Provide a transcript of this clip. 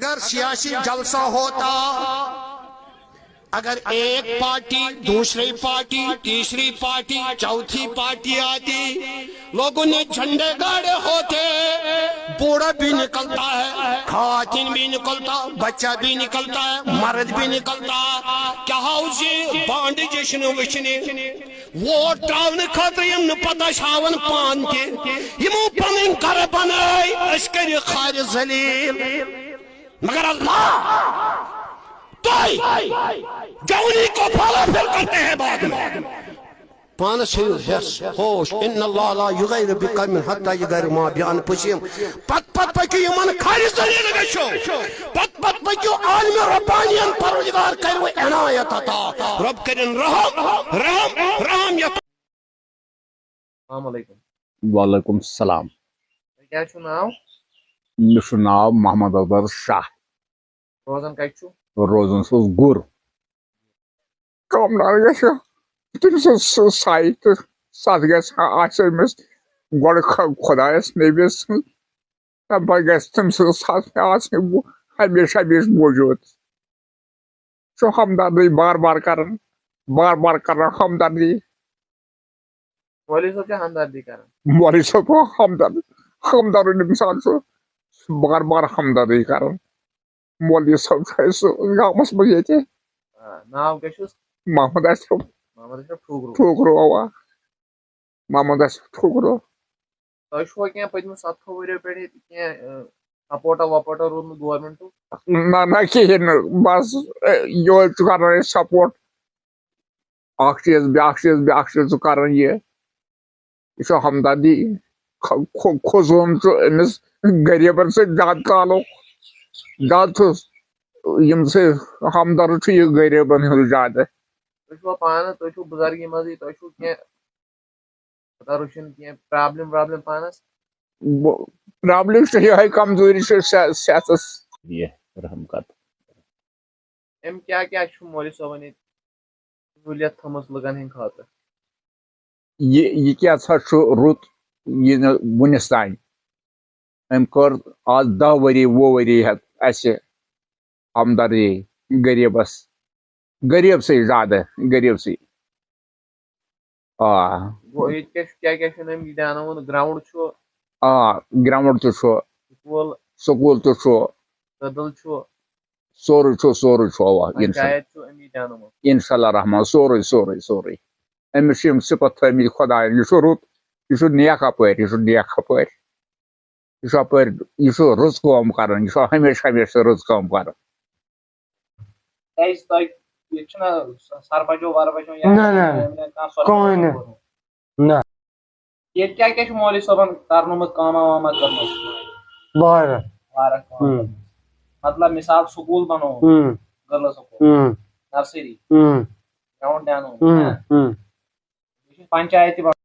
اگر سیاسی جلسہ ہوتا، اگر ایک پارٹی دوسری پارٹی تیسری پارٹی چوتھی پارٹی آتی، لوگوں نے جھنڈے گاڑے ہوتے، بوڑھا بھی نکلتا ہے، خواتین بھی نکلتا، بچہ بھی نکلتا ہے، مرد بھی نکلتا، کیا ہوسی بانڈ جشن وشنی ووٹ تراؤن خاطر یم نہ پتہ شاون پان کے یمو پنن گھر بنائی اس کر خار ذلیل، مگر اللہ جونی کو پھالا پھر کرتے ہیں بعد میں پانس حس ہوش ان اللہ لا یغیر بقوم حتی یغیر ما بانفسہم پت پکیو یمن خار ذلیل گشو پت پکیو عالم ربانین پروردگار کرو عنایت عطا رب کرن رحم رحم رحم یت۔ السلام علیکم۔ وعلیکم السلام۔ کیا چھو ناو؟ مےٚ چھُ ناو محمد اظہر شاہ، روزان کتہِ چھو؟ روزان چھُس گر۔ کامدار گژھِ تٔمۍ سٕنٛز سایہِ تہٕ سَتھ گژھِ آسہِ أمِس گۄڈٕ خۄدایَس نبیَس سٕنٛز، تَمہِ پَتہٕ گژھِ تٔمۍ سٕنٛز سَتھ آسٕنۍ ہمیشہِ ہمیشہِ موٗجوٗد۔ چھُ ہمدردی بار بار کران ہمدردی۔ مولوی صٲب چھا ہمدردی کران؟ مولوی صٲب ہمدرد اِنسان چھُ بار بار ہمدردی کران۔ مولوی صٲب چھُ اَسہِ گامَس منٛز ییٚتہِ ناو کیٛاہ چھُس؟ محمد اشرف محمد اشرف ٹھوکرو۔ ٹھوکرو اوا محمد اشرف ٹھوکرو۔ تۄہہِ چھُوا کینٛہہ پٔتمہِ 70 ؤرۍیو پٮ۪ٹھ ییٚتہِ کینٛہہ سپورٹا وپورٹا روٗدمُت گورمینٹُک؟ نہ کِہیٖنۍ نہٕ، بس یہوے چھُ کران أسۍ سپورٹ۔ اکھ چیٖز بیاکھ چیٖز چھُ کران یہِ چھُ ہمدردی، خصوٗصن چھُ أمِس غریٖبن سۭتۍ زیادٕ تعلق، زیادٕ چھُس یِم سۭتۍ ہمدرد چھُ یہِ غریٖبن ہُنٛد زیادٕ۔ تُہۍ چھُوا پانہٕ تُہۍ چھُو بُزرگی منٛزٕے تۄہہِ چھُو کینٛہہ خۄدا رٔچھِنۍ کینٛہہ پرابلم پانس؟ پرابلم چھِ یِہے کمزوری چھِ صحتس۔ رحم کر أمۍ کیٛاہ چھُ مولوی صٲبن ییٚتہِ سہوٗلیت تھٲمٕژ لُکن ہٕنٛدِ خٲطرٕ؟ یہِ کیٛاہ سا چھُ رُت یہِ نہٕ وُنِس تانۍ۔ أمۍ کٔر آز 10 ؤری 20 ؤری ہٮ۪تھ اَسہِ ہمدردی غریٖبسٕے زیادٕ غریٖبسٕے۔ گوٚو ییٚتہِ کیٛاہ چھُنہٕ أمۍ دیانومُت؟ گراوُنٛڈ چھُ؟ گراوُنٛڈ تہِ چھُ، سکوٗل تہِ چھُ، کٔدٕل چھُ، سورُے چھُ اوا پنچایت چھُ أمی دیانومُت؟ انشاء اللہ رحمان سورُے۔ أمِس چھِ یِم صِفت تھٲمٕتۍ خۄدایَن، یہِ چھُ رُت، یہِ چھُ نیک اَپٲرۍ، یہِ چھُ رٕژ کٲم کران، یہِ چھُ ہمیشہِ رٕژ کٲم کران۔ ییٚتہِ کیٛاہ چھُ مولوی صٲبن کرنومُت کٲما واما کٔرمٕژ؟ واریاہ کٲم، مطلب مثال سکوٗل بنوومُت، گٔرلٕز سکوٗل، نرسری، گراوُنٛڈ دیانومُت، پنچایت تہِ